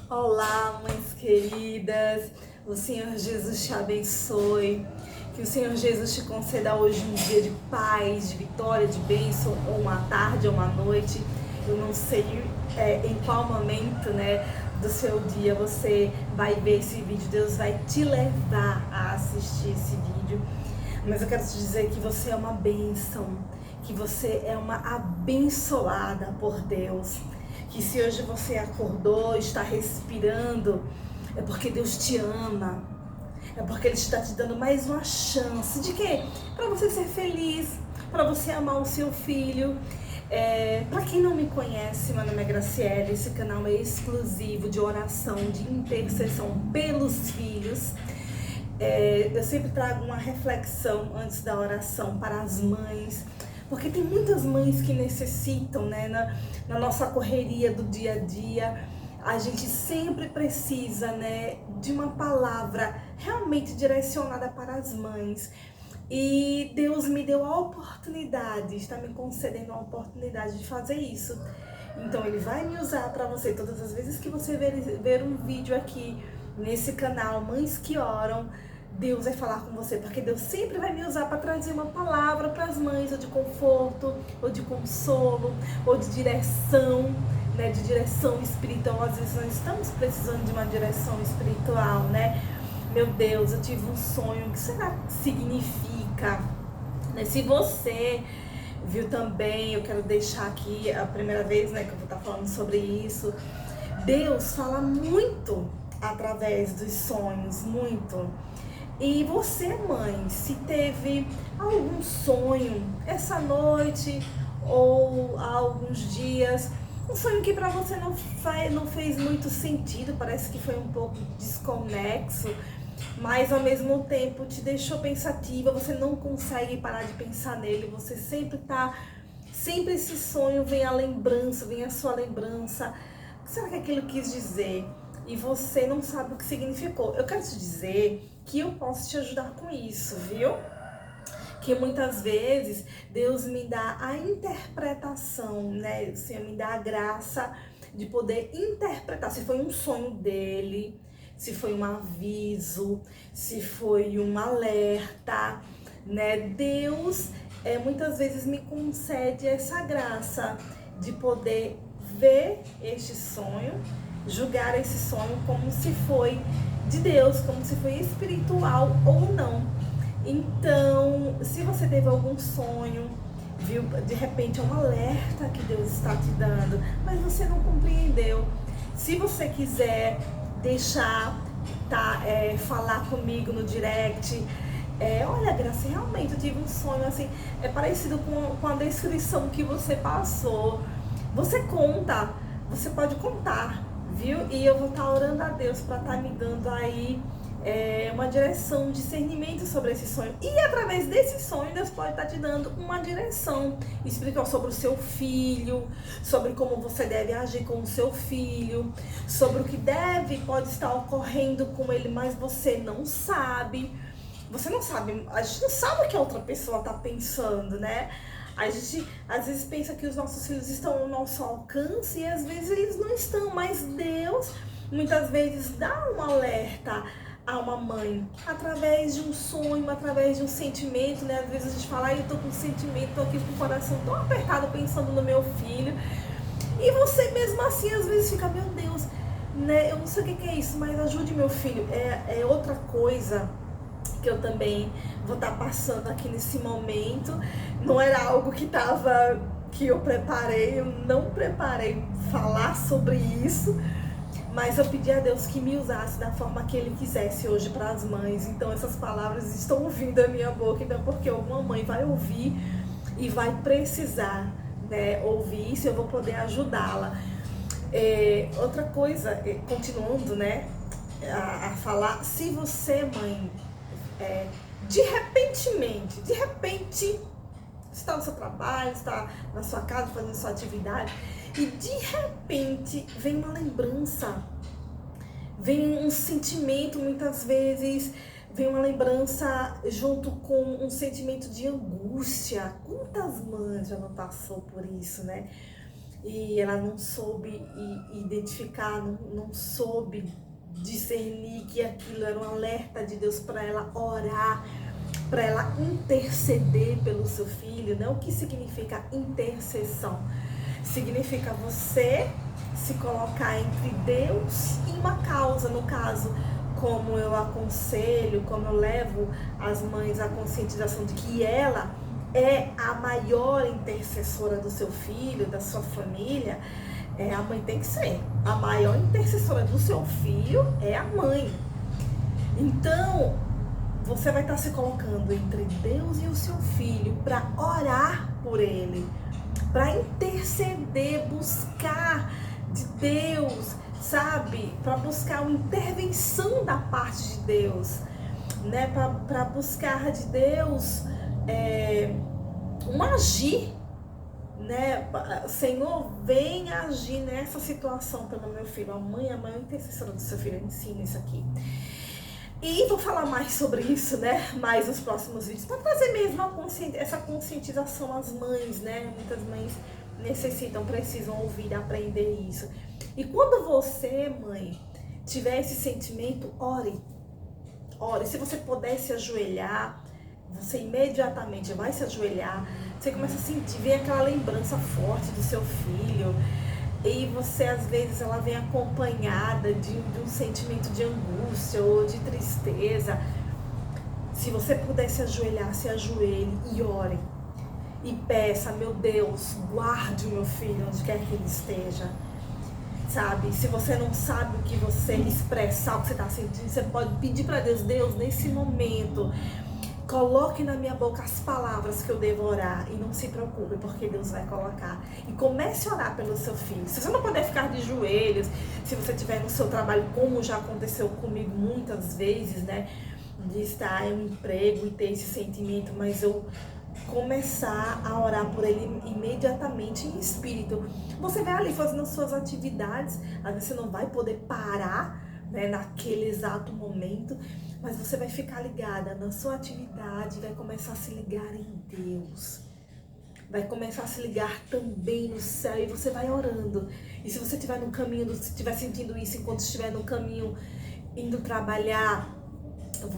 Olá, mães queridas, o Senhor Jesus te abençoe, que o Senhor Jesus te conceda hoje um dia de paz, de vitória, de bênção, ou uma tarde ou uma noite. Eu não sei em qual momento, do seu dia você vai ver esse vídeo. Deus vai te levar a assistir esse vídeo, mas eu quero te dizer que você é uma bênção, que você é uma abençoada por Deus. Que se hoje você acordou, está respirando, é porque Deus te ama. É porque Ele está te dando mais uma chance. De quê? Para você ser feliz, para você amar o seu filho. Para quem não me conhece, meu nome é Graciele. Esse canal é exclusivo de oração, de intercessão pelos filhos. Eu sempre trago uma reflexão antes da oração para as mães, porque tem muitas mães que necessitam, na nossa correria do dia a dia, a gente sempre precisa, de uma palavra realmente direcionada para as mães. E Deus me deu a oportunidade, está me concedendo a oportunidade de fazer isso. Então Ele vai me usar para você todas as vezes que você ver um vídeo aqui nesse canal, Mães que Oram. Deus vai falar com você, porque Deus sempre vai me usar para trazer uma palavra para as mães, ou de conforto, ou de consolo, ou de direção, de direção espiritual. Às vezes nós estamos precisando de uma direção espiritual, Meu Deus, eu tive um sonho, o que será que significa? Se você viu também, eu quero deixar aqui a primeira vez, que eu vou estar falando sobre isso. Deus fala muito através dos sonhos, muito. E você, mãe, se teve algum sonho essa noite ou há alguns dias, um sonho que para você não fez muito sentido, parece que foi um pouco desconexo, mas ao mesmo tempo te deixou pensativa, você não consegue parar de pensar nele, você sempre esse sonho vem a sua lembrança. O que será que aquilo quis dizer? E você não sabe o que significou. Eu quero te dizer que eu posso te ajudar com isso, viu? Que muitas vezes Deus me dá a interpretação, O Senhor me dá a graça de poder interpretar. Se foi um sonho dele, se foi um aviso, se foi um alerta, Deus muitas vezes me concede essa graça de poder ver este sonho, julgar esse sonho como se foi de Deus, como se foi espiritual ou não. Então, se você teve algum sonho, viu, de repente é um alerta que Deus está te dando, mas você não compreendeu. Se você quiser deixar, falar comigo no direct, olha, Graça, realmente eu tive um sonho assim, é parecido com a descrição que você passou. Você pode contar, viu? E eu vou estar orando a Deus para estar me dando aí uma direção, um discernimento sobre esse sonho. E através desse sonho, Deus pode estar te dando uma direção espiritual sobre o seu filho, sobre como você deve agir com o seu filho, sobre o que pode estar ocorrendo com ele, mas você não sabe. Você não sabe, a gente não sabe o que a outra pessoa está pensando, A gente às vezes pensa que os nossos filhos estão ao nosso alcance e às vezes eles não estão, mas Deus muitas vezes dá um alerta a uma mãe através de um sonho, através de um sentimento, Às vezes a gente fala, eu tô com um sentimento, tô aqui com o coração tão apertado pensando no meu filho, e você mesmo assim às vezes fica, meu Deus, eu não sei o que é isso, mas ajude meu filho. É outra coisa que eu também vou estar passando aqui nesse momento. Não era algo que eu preparei, eu não preparei falar sobre isso, mas eu pedi a Deus que me usasse da forma que Ele quisesse hoje para as mães. Então essas palavras estão ouvindo da minha boca, então porque alguma mãe vai ouvir e vai precisar, ouvir isso, eu vou poder ajudá-la. Outra coisa, continuando, a falar, se você, mãe, de repente, está no seu trabalho, está na sua casa fazendo sua atividade, e de repente vem uma lembrança, vem um sentimento, muitas vezes vem uma lembrança junto com um sentimento de angústia. Quantas mães já não passou por isso, e ela não soube identificar, não soube discernir que aquilo era um alerta de Deus para ela orar, para ela interceder pelo seu filho, né? O que significa intercessão? Significa você se colocar entre Deus e uma causa, no caso, como eu aconselho, como eu levo as mães à conscientização de que ela é a maior intercessora do seu filho, da sua família. A mãe tem que ser. A maior intercessora do seu filho é a mãe. Então, você vai estar se colocando entre Deus e o seu filho para orar por ele, para interceder, buscar de Deus, sabe? Para buscar uma intervenção da parte de Deus, né? Para buscar de Deus um agir, né? Senhor, vem agir nessa situação pelo meu filho. A mãe é a intercessora do seu filho. Eu ensino isso aqui. E vou falar mais sobre isso, né? Mais nos próximos vídeos, para trazer mesmo essa conscientização às mães, né? Muitas mães precisam ouvir, aprender isso. E quando você, mãe, tiver esse sentimento, ore. Ore. Se você puder se ajoelhar, você imediatamente vai se ajoelhar. Você começa a sentir, vem aquela lembrança forte do seu filho. E você, às vezes, ela vem acompanhada de um sentimento de angústia ou de tristeza. Se você puder se ajoelhar, se ajoelhe e ore. E peça, meu Deus, guarde o meu filho onde quer que ele esteja. Sabe? Se você não sabe o que você expressar, o que você está sentindo, você pode pedir para Deus, Deus, nesse momento, coloque na minha boca as palavras que eu devo orar. E não se preocupe, porque Deus vai colocar. E comece a orar pelo seu filho. Se você não puder ficar de joelhos, se você estiver no seu trabalho, como já aconteceu comigo muitas vezes, né? De estar em um emprego e ter esse sentimento, mas eu começar a orar por ele imediatamente em espírito. Você vai ali fazendo as suas atividades, às vezes você não vai poder parar, né, naquele exato momento, mas você vai ficar ligada na sua atividade, vai começar a se ligar em Deus, vai começar a se ligar também no céu, e você vai orando. E se você estiver no caminho, se estiver sentindo isso enquanto estiver no caminho indo trabalhar,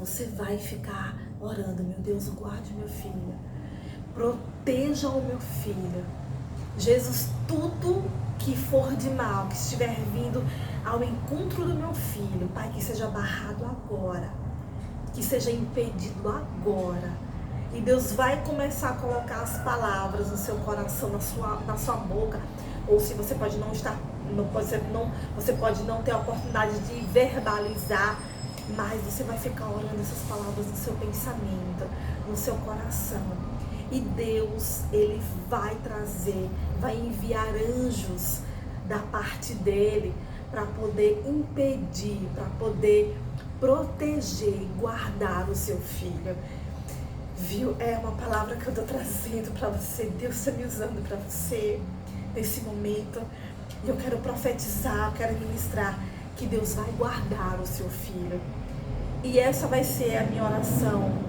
você vai ficar orando, meu Deus, guarde meu filho, proteja o meu filho. Jesus, tudo que for de mal, que estiver vindo ao encontro do meu filho, Pai, que seja barrado agora, que seja impedido agora. E Deus vai começar a colocar as palavras no seu coração, na sua boca. Ou se você pode não estar, você pode não ter a oportunidade de verbalizar, mas você vai ficar orando essas palavras no seu pensamento, no seu coração. E Deus, Ele vai trazer, vai enviar anjos da parte dEle para poder impedir, para poder proteger e guardar o seu filho. Viu? É uma palavra que eu estou trazendo para você. Deus está me usando para você nesse momento. E eu quero profetizar, eu quero ministrar que Deus vai guardar o seu filho. E essa vai ser a minha oração.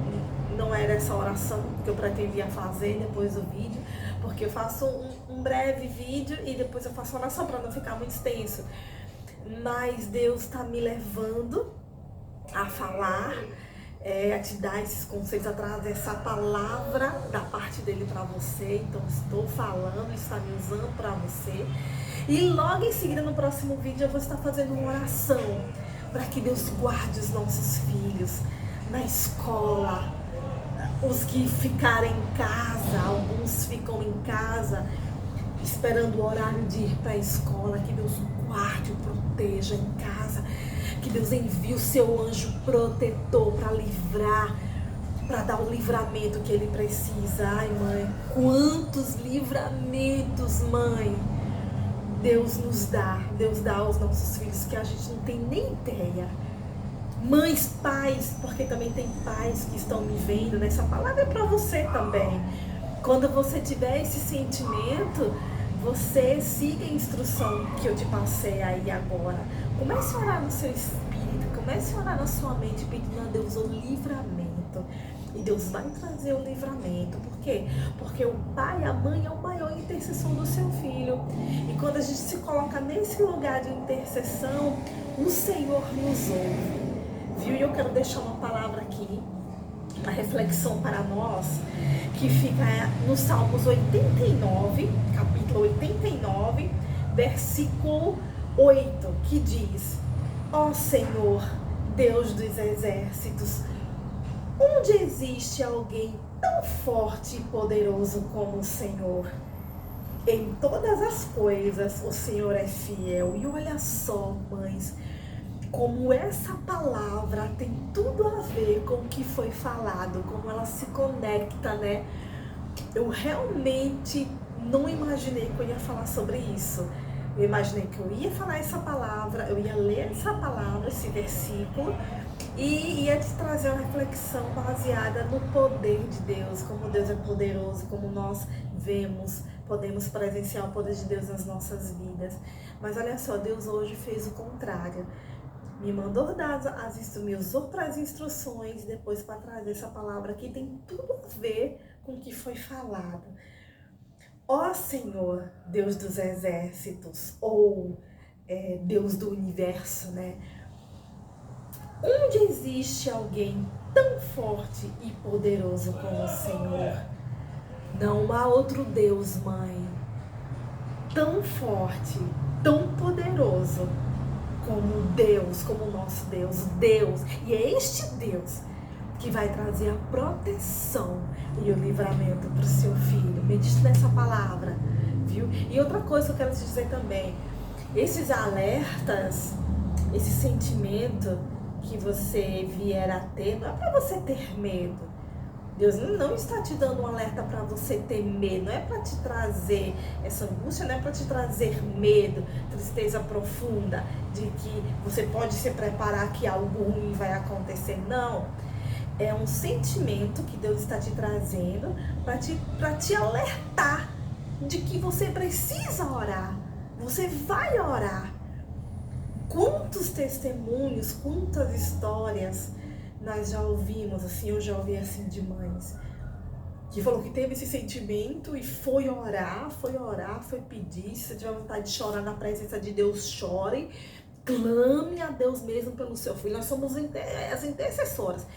Não era essa oração que eu pretendia fazer depois do vídeo, porque eu faço um breve vídeo e depois eu faço oração para não ficar muito extenso. Mas Deus está me levando a falar, a te dar esses conselhos, a trazer essa palavra da parte dele para você. Então estou falando, está me usando para você. E logo em seguida, no próximo vídeo, eu vou estar fazendo uma oração para que Deus guarde os nossos filhos na escola. Os que ficarem em casa, alguns ficam em casa esperando o horário de ir para a escola. Que Deus guarde e proteja em casa. Que Deus envie o seu anjo protetor para livrar, para dar o livramento que ele precisa. Ai, mãe, quantos livramentos, mãe, Deus nos dá. Deus dá aos nossos filhos que a gente não tem nem ideia. Mães, pais, porque também tem pais que estão me vendo, né? Essa palavra é para você também. Quando você tiver esse sentimento, você siga a instrução que eu te passei aí agora. Comece a orar no seu espírito, comece a orar na sua mente, pedindo a Deus o livramento. E Deus vai trazer o livramento. Por quê? Porque o pai, a mãe é o maior intercessor do seu filho. E quando a gente se coloca nesse lugar de intercessão, o Senhor nos ouve. Viu? E eu quero deixar uma palavra aqui, uma reflexão para nós, que fica no Salmos 89, capítulo 89, versículo 8, que diz: ó Senhor, Deus dos exércitos, onde existe alguém tão forte e poderoso como o Senhor? Em todas as coisas o Senhor é fiel. E olha só, mães, como essa palavra tem tudo a ver com o que foi falado, como ela se conecta, né? Eu realmente não imaginei que eu ia falar sobre isso. Eu imaginei que eu ia falar essa palavra, eu ia ler essa palavra, esse versículo, e ia te trazer uma reflexão baseada no poder de Deus, como Deus é poderoso, como nós vemos, podemos presenciar o poder de Deus nas nossas vidas. Mas olha só, Deus hoje fez o contrário. Me mandou dar me usou para as instruções, depois para trazer essa palavra que tem tudo a ver com o que foi falado. Ó Senhor, Deus dos exércitos, ou Deus do universo, né? Onde existe alguém tão forte e poderoso como o Senhor? Não há outro Deus, mãe, tão forte, tão poderoso como Deus, como o nosso Deus, Deus. E é este Deus que vai trazer a proteção e o livramento para o seu filho. Medite nessa palavra, viu? E outra coisa que eu quero te dizer também, esses alertas, esse sentimento que você vier a ter, não é para você ter medo. Deus não está te dando um alerta para você ter medo, não é para te trazer essa angústia, não é para te trazer medo, tristeza profunda, de que você pode se preparar que algo ruim vai acontecer, não. É um sentimento que Deus está te trazendo para te alertar de que você precisa orar, você vai orar. Quantos testemunhos, quantas histórias nós já ouvimos, assim, eu já ouvi assim de mães, que falou que teve esse sentimento e foi orar, foi pedir. Se você tiver vontade de chorar na presença de Deus, chore, clame a Deus mesmo pelo seu filho. Nós somos as intercessoras.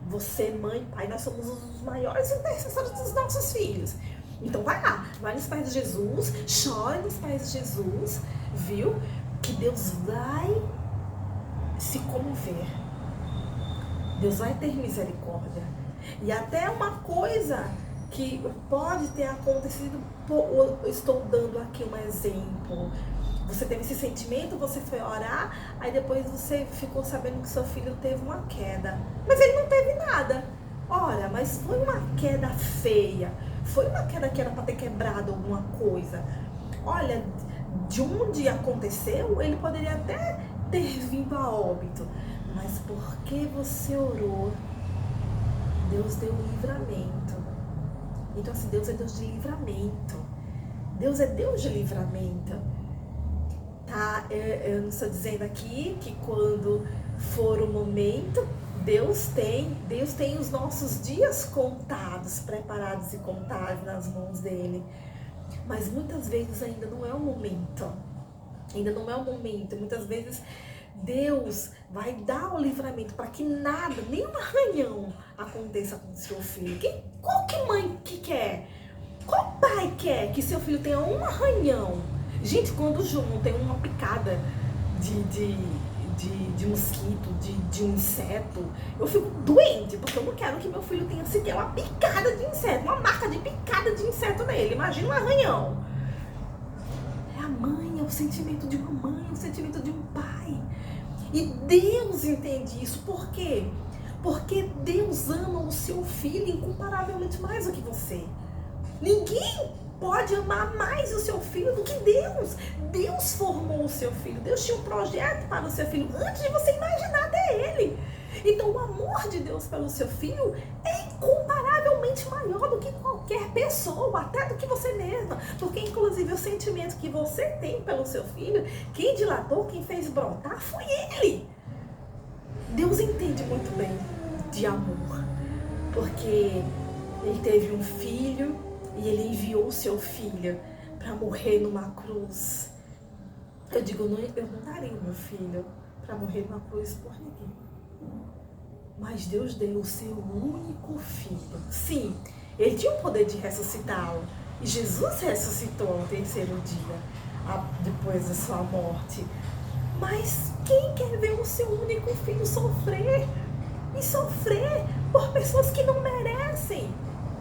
Você, mãe, pai, nós somos os maiores intercessores dos nossos filhos. Então vai lá, vai nos pés de Jesus, chore nos pés de Jesus, viu? Que Deus vai se comover. Deus vai ter misericórdia. E até uma coisa que pode ter acontecido, eu estou dando aqui um exemplo. Você teve esse sentimento, você foi orar, aí depois você ficou sabendo que seu filho teve uma queda. Mas ele não teve nada. Ora, mas foi uma queda feia. Foi uma queda que era para ter quebrado alguma coisa. Olha, de onde aconteceu, ele poderia até ter vindo a óbito. Mas porque você orou, Deus deu livramento. Então assim, Deus é Deus de livramento. Deus é Deus de livramento. Tá? Eu não estou dizendo aqui que quando for o momento, Deus tem os nossos dias contados, preparados e contados nas mãos dele. Mas muitas vezes ainda não é o momento. Ainda não é o momento. Muitas vezes Deus vai dar o livramento para que nada, nem um arranhão aconteça com o seu filho. Qual que mãe que quer? Qual pai quer que seu filho tenha um arranhão? Gente, quando o João tem uma picada de mosquito, de um inseto, eu fico doente, porque eu não quero que meu filho tenha sequer uma picada de inseto, uma marca de picada de inseto nele. Imagina um arranhão. É a mãe, é o sentimento de uma mãe, é o sentimento de um pai. E Deus entende isso. Por quê? Porque Deus ama o seu filho incomparavelmente mais do que você. Ninguém pode amar mais o seu filho do que Deus. Deus formou o seu filho. Deus tinha um projeto para o seu filho antes de você imaginar até ele. Então o amor de Deus pelo seu filho é incomparavelmente maior do que qualquer pessoa, até do que você mesma. Porque inclusive o sentimento que você tem pelo seu filho, quem dilatou, quem fez brotar foi ele. Deus entende muito bem de amor. porque ele teve um filho e ele enviou o seu filho para morrer numa cruz. Eu digo, eu não daria o meu filho para morrer numa cruz por ninguém. Mas Deus deu o seu único filho. Sim, ele tinha o poder de ressuscitá-lo. E Jesus ressuscitou ao terceiro dia, depois da sua morte. Mas quem quer ver o seu único filho sofrer? E sofrer por pessoas que não merecem.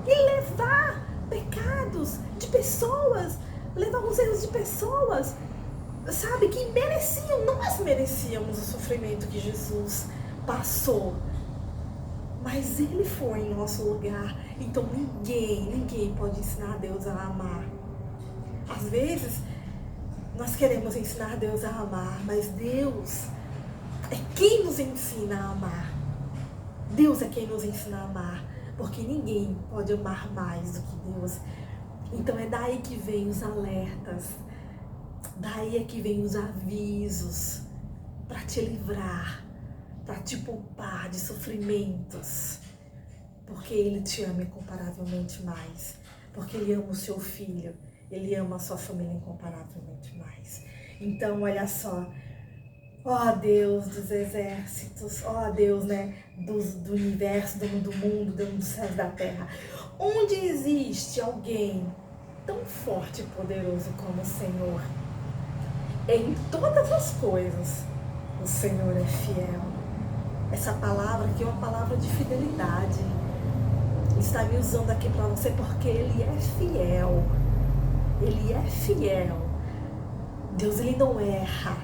E levar pecados de pessoas, levar os erros de pessoas, sabe, que mereciam. Nós merecíamos o sofrimento que Jesus passou. Mas ele foi em nosso lugar. Então ninguém pode ensinar Deus a amar. Às vezes, nós queremos ensinar Deus a amar, mas Deus é quem nos ensina a amar. Deus é quem nos ensina a amar, porque ninguém pode amar mais do que Deus. Então é daí que vem os alertas, daí é que vem os avisos para te livrar, para te poupar de sofrimentos, porque Ele te ama incomparavelmente mais, porque Ele ama o seu filho, Ele ama a sua família incomparavelmente mais. Então, olha só, ó Deus dos exércitos, ó Deus, né, do universo, dono do mundo, dono dos céus e da terra, onde existe alguém tão forte e poderoso como o Senhor, em todas as coisas, o Senhor é fiel. Essa palavra aqui é uma palavra de fidelidade. Ele está me usando aqui para você porque Ele é fiel. Ele é fiel. Deus, Ele não erra.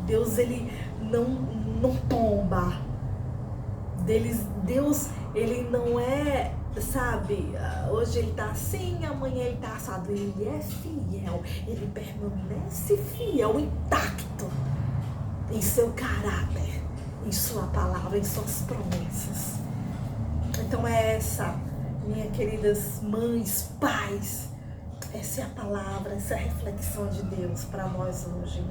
Deus, Ele não tomba. Deus, Ele não é, sabe, hoje Ele está assim, amanhã Ele está assado. Ele é fiel. Ele permanece fiel, intacto em seu caráter, em sua palavra, em suas promessas. Então é essa, minhas queridas mães, pais, essa é a palavra, essa é a reflexão de Deus para nós hoje,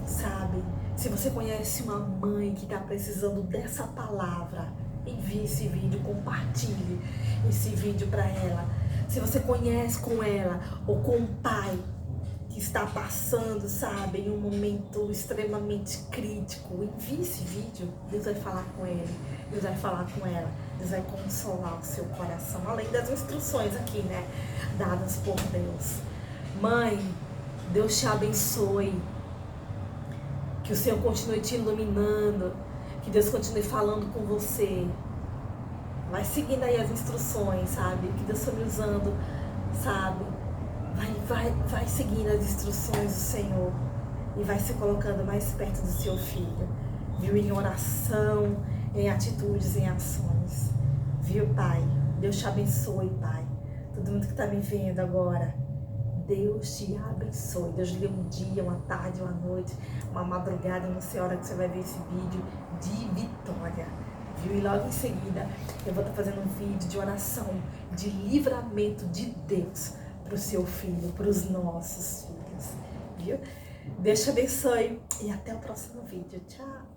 sabe? Se você conhece uma mãe que está precisando dessa palavra, envie esse vídeo, compartilhe esse vídeo para ela. Se você conhece com ela ou com um pai que está passando, sabe, em um momento extremamente crítico, envie esse vídeo. Deus vai falar com ele, Deus vai falar com ela, Deus vai consolar o seu coração, além das instruções aqui, né, dadas por Deus. Mãe, Deus te abençoe, que o Senhor continue te iluminando, que Deus continue falando com você. Vai seguindo aí as instruções, sabe, que Deus está me usando, sabe. Vai seguindo as instruções do Senhor e vai se colocando mais perto do seu filho, viu? Em oração, em atitudes, em ações, viu, Pai? Deus te abençoe, Pai. Todo mundo que está me vendo agora, Deus te abençoe. Deus lhe dê um dia, uma tarde, uma noite, uma madrugada, não sei a hora que você vai ver esse vídeo, de vitória, viu? E logo em seguida eu vou estar fazendo um vídeo de oração, de livramento de Deus para o seu filho, para os nossos filhos, viu? Deus te abençoe e até o próximo vídeo. Tchau!